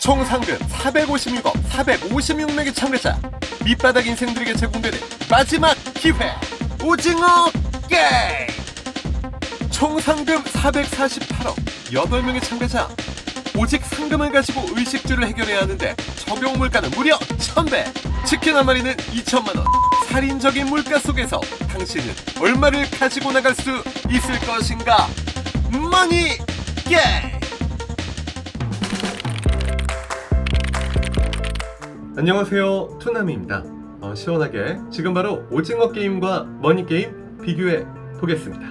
총 상금 456억 456명의 참가자, 밑바닥 인생들에게 제공되는 마지막 기회, 오징어 게임! 총 상금 448억 8명의 참가자, 오직 상금을 가지고 의식주를 해결해야 하는데 적용 물가는 무려 1000배, 치킨 한 마리는 2천만원. 살인적인 물가 속에서 당신은 얼마를 가지고 나갈 수 있을 것인가? 머니 게임! 안녕하세요, 투나미입니다. 시원하게 지금 바로 오징어 게임과 머니 게임 비교해 보겠습니다.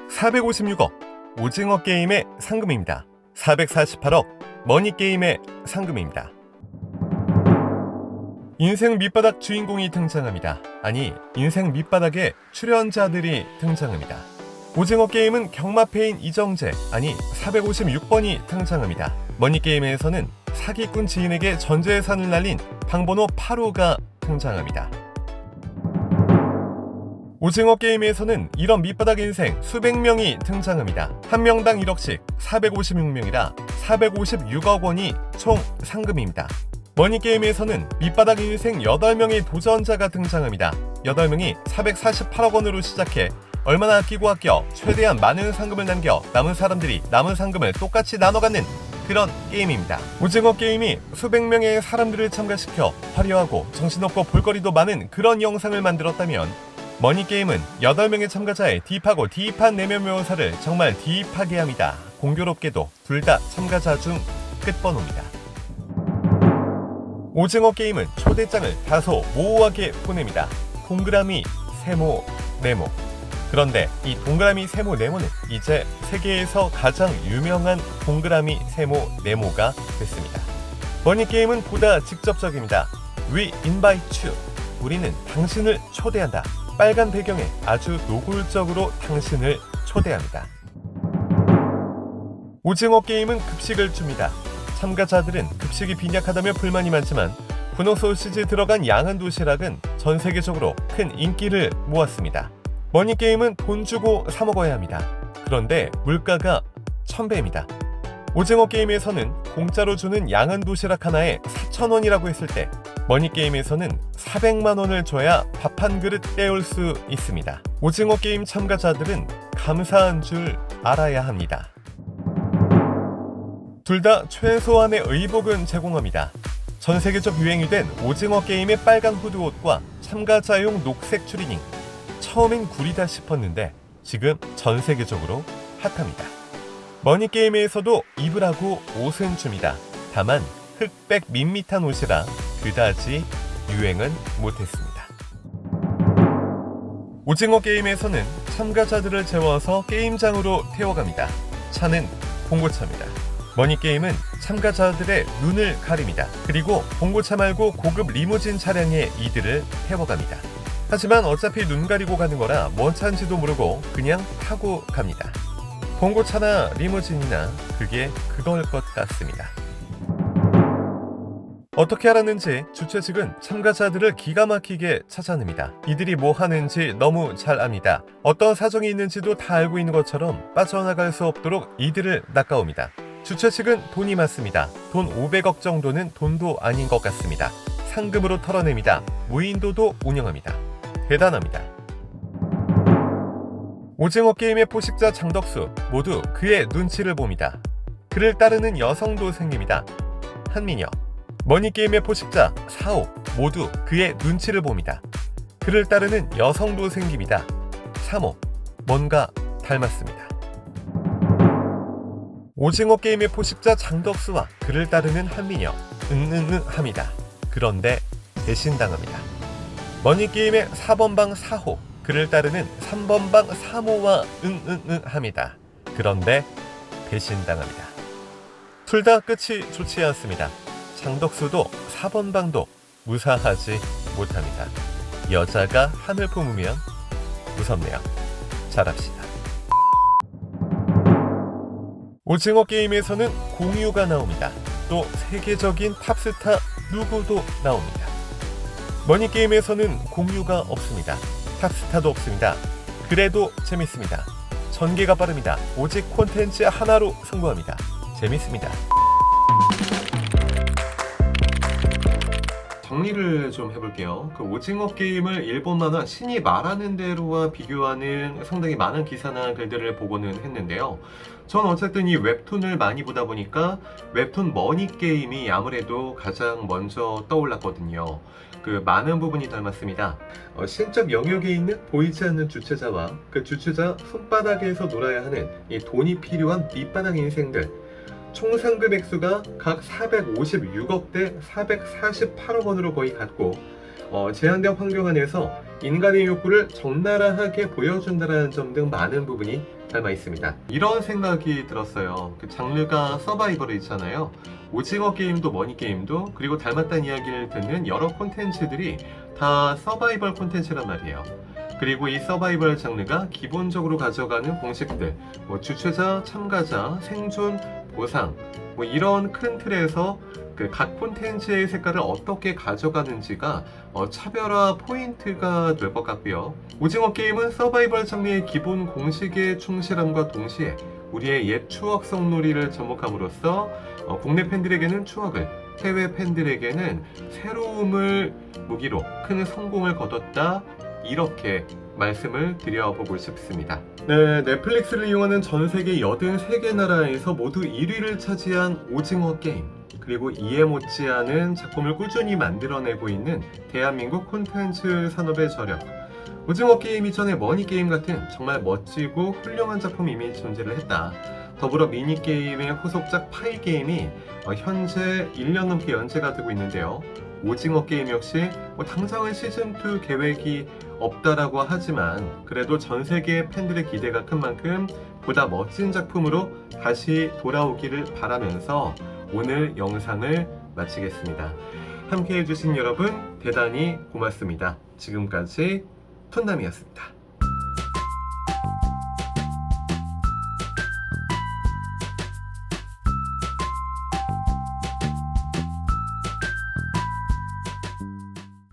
456억 오징어 게임의 상금입니다. 448억 머니 게임의 상금입니다. 인생 밑바닥 주인공이 등장합니다. 아니, 인생 밑바닥에 출연자들이 등장합니다. 오징어 게임은 경마패인 이정재, 아니 456번이 등장합니다. 머니 게임에서는 사기꾼 지인에게 전 재산을 날린 방번호 8호가 등장합니다. 오징어 게임에서는 이런 밑바닥 인생 수백 명이 등장합니다. 한 명당 1억씩 456명이라 456억 원이 총 상금입니다. 머니 게임에서는 밑바닥 인생 8명의 도전자가 등장합니다. 8명이 448억 원으로 시작해 얼마나 아껴 최대한 많은 상금을 남겨 남은 사람들이 남은 상금을 똑같이 나눠 갖는 그런 게임입니다. 오징어 게임이 수백 명의 사람들을 참가시켜 화려하고 정신없고 볼거리도 많은 그런 영상을 만들었다면, 머니 게임은 8명의 참가자의 딥하고 딥한 내면 묘사를 정말 딥하게 합니다. 공교롭게도 둘 다 참가자 중 끝번호입니다. 오징어 게임은 초대장을 다소 모호하게 보냅니다. 동그라미, 세모, 네모. 그런데 이 동그라미, 세모, 네모는 이제 세계에서 가장 유명한 동그라미, 세모, 네모가 됐습니다. 머니 게임은 보다 직접적입니다. We invite you. 우리는 당신을 초대한다. 빨간 배경에 아주 노골적으로 당신을 초대합니다. 오징어 게임은 급식을 줍니다. 참가자들은 급식이 빈약하다며 불만이 많지만 분홍 소시지 들어간 양은 도시락은 전 세계적으로 큰 인기를 모았습니다. 머니 게임은 돈 주고 사 먹어야 합니다. 그런데 물가가 1000배입니다. 오징어 게임에서는 공짜로 주는 양은 도시락 하나에 4,000원이라고 했을 때, 머니 게임에서는 400만 원을 줘야 밥 한 그릇 때울 수 있습니다. 오징어 게임 참가자들은 감사한 줄 알아야 합니다. 둘 다 최소한의 의복은 제공합니다. 전 세계적 유행이 된 오징어 게임의 빨간 후드 옷과 참가자용 녹색 추리닝. 처음엔 구리다 싶었는데 지금 전 세계적으로 핫합니다. 머니 게임에서도 입으라고 옷은 줍니다. 다만 흑백 밋밋한 옷이라 그다지 유행은 못했습니다. 오징어 게임에서는 참가자들을 재워서 게임장으로 태워갑니다. 차는 봉고차입니다. 머니 게임은 참가자들의 눈을 가립니다. 그리고 봉고차 말고 고급 리무진 차량에 이들을 태워갑니다. 하지만 어차피 눈 가리고 가는 거라 뭔 차인지도 모르고 그냥 타고 갑니다. 봉고차나 리무진이나 그게 그걸 것 같습니다. 어떻게 알았는지 주최 측은 참가자들을 기가 막히게 찾아냅니다. 이들이 뭐 하는지 너무 잘 압니다. 어떤 사정이 있는지도 다 알고 있는 것처럼 빠져나갈 수 없도록 이들을 낚아옵니다. 주최 측은 돈이 많습니다. 돈 500억 정도는 돈도 아닌 것 같습니다. 상금으로 털어냅니다. 무인도도 운영합니다. 대단합니다. 오징어 게임의 포식자 장덕수 모두 그의 눈치를 봅니다. 그를 따르는 여성도 생깁니다. 한민여. 머니 게임의 포식자 사오 모두 그의 눈치를 봅니다. 그를 따르는 여성도 생깁니다. 사모. 뭔가 닮았습니다. 오징어 게임의 포식자 장덕수와 그를 따르는 한민여 합니다. 그런데 배신당합니다. 머니 게임의 4번방 사호, 그를 따르는 3번방 사모와 합니다. 그런데 배신당합니다. 둘 다 끝이 좋지 않습니다. 장덕수도 4번방도 무사하지 못합니다. 여자가 한을 품으면 무섭네요. 잘합시다. 오징어 게임에서는 공유가 나옵니다. 또 세계적인 탑스타 누구도 나옵니다. 머니 게임에서는 공유가 없습니다. 탑스타도 없습니다. 그래도 재밌습니다. 전개가 빠릅니다. 오직 콘텐츠 하나로 승부합니다. 재밌습니다. 정리를 좀 해볼게요. 그 오징어 게임을 일본 만화 신이 말하는 대로와 비교하는 상당히 많은 기사나 글들을 보고는 했는데요. 전 어쨌든 이 웹툰을 많이 보다 보니까 웹툰 머니 게임이 아무래도 가장 먼저 떠올랐거든요. 그 많은 부분이 닮았습니다. 신적 영역에 있는 보이지 않는 주체자와 그 주체자 손바닥에서 놀아야 하는 이 돈이 필요한 밑바닥 인생들, 총 상금 액수가 각 456억 대 448억 원으로 거의 같고, 제한된 환경 안에서 인간의 욕구를 적나라하게 보여준다는 점 등 많은 부분이 닮아 있습니다. 이런 생각이 들었어요. 그 장르가 서바이벌이 있잖아요. 오징어 게임도 머니 게임도, 그리고 닮았다는 이야기를 듣는 여러 콘텐츠들이 다 서바이벌 콘텐츠란 말이에요. 그리고 이 서바이벌 장르가 기본적으로 가져가는 공식들, 주최자, 참가자, 생존, 보상, 이런 큰 틀에서 그 각 콘텐츠의 색깔을 어떻게 가져가는지가 차별화 포인트가 될 것 같고요. 오징어 게임은 서바이벌 장르의 기본 공식에 충실함과 동시에 우리의 옛 추억성 놀이를 접목함으로써 국내 팬들에게는 추억을, 해외 팬들에게는 새로움을 무기로 큰 성공을 거뒀다, 이렇게 말씀을 드려보고 싶습니다. 네, 넷플릭스를 이용하는 전 세계 83개 나라에서 모두 1위를 차지한 오징어 게임, 그리고 이에 못지않은 작품을 꾸준히 만들어내고 있는 대한민국 콘텐츠 산업의 저력. 오징어 게임 이전의 머니 게임 같은 정말 멋지고 훌륭한 작품이 이미 존재를 했다. 더불어 미니게임의 후속작 파이게임이 현재 1년 넘게 연재가 되고 있는데요. 오징어 게임 역시 당장은 시즌2 계획이 없다라고 하지만 그래도 전 세계 팬들의 기대가 큰 만큼 보다 멋진 작품으로 다시 돌아오기를 바라면서 오늘 영상을 마치겠습니다. 함께 해주신 여러분 대단히 고맙습니다. 지금까지 톤남이었습니다.